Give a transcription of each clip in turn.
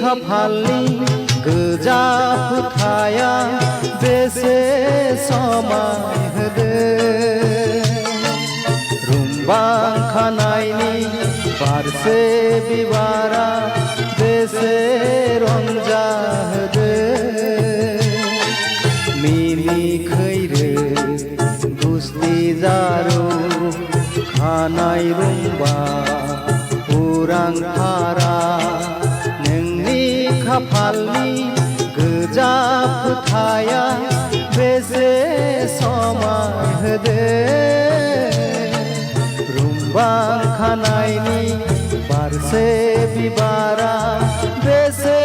खाफालनि गोजा फोथाया बेसे समाय होदो रुम्बां खानायनि बारसे बिबारा बेसे रंजाहोदो मिनि खैरो गुस्ति जारु खानाय रुम्बा उरां फारा नोंनि खाफालनि गोजा फोथाया बेसे समाय होदो रुम्बां खानायनि बारसे बिबारा बेसे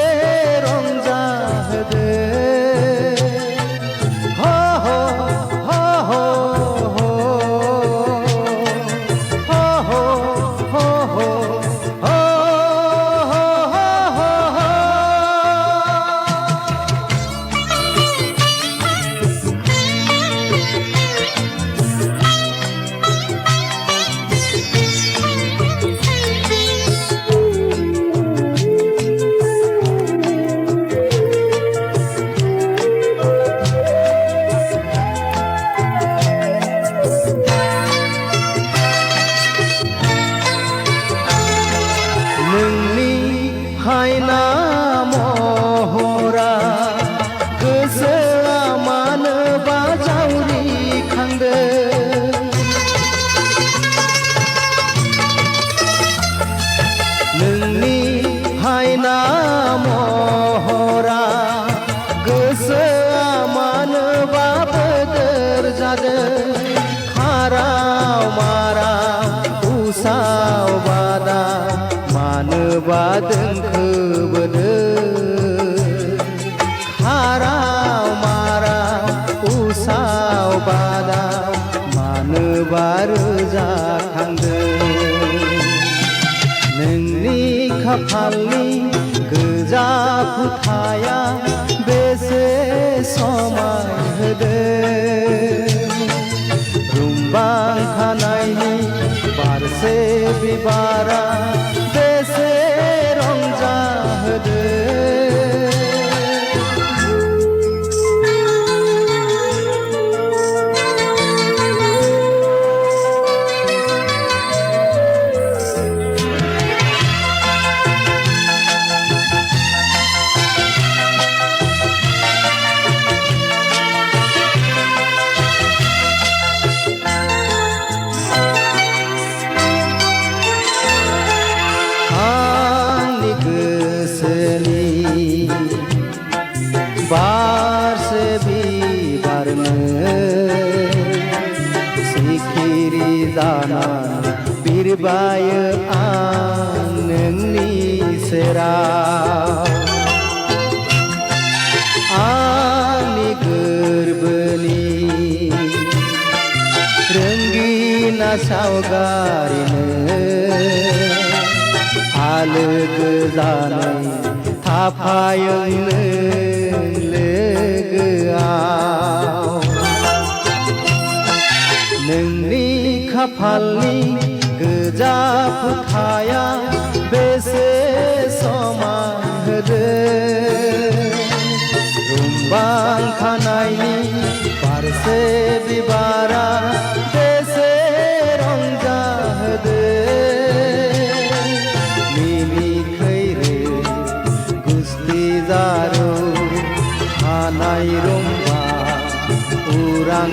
रंजाहोदो हायना महरा गोसोआ मानोबा जावरिखांदो नोंनि हायना महरा गोसोआ मानोबा बोदोर जादों खाराव माराव उसाव बादा मानोबा दोनखोबोदो खाराव माराव उसाव बादाव मानोबा रोजाखांदो नोंनि खाफालनि गोजा फोथाया बेसे समाय होदो रुम्बां खानायनि बारसे बिबारा बेसे रंजाहोदो बारसे बिबारनो सिखिरि जाना बिरबायो आं नोंनि सेराव आंनि गोरबोनि रंगिना सावगारिनो आलो गोजानै थाफायों लोगोआव नोंनि खाफालनि गोजा फोथाया बेसे समाय होदो रुम्बां खानायनि बारसे बिबारा बेसे रंजाहोदो जारु खानाय रुम्बा उरां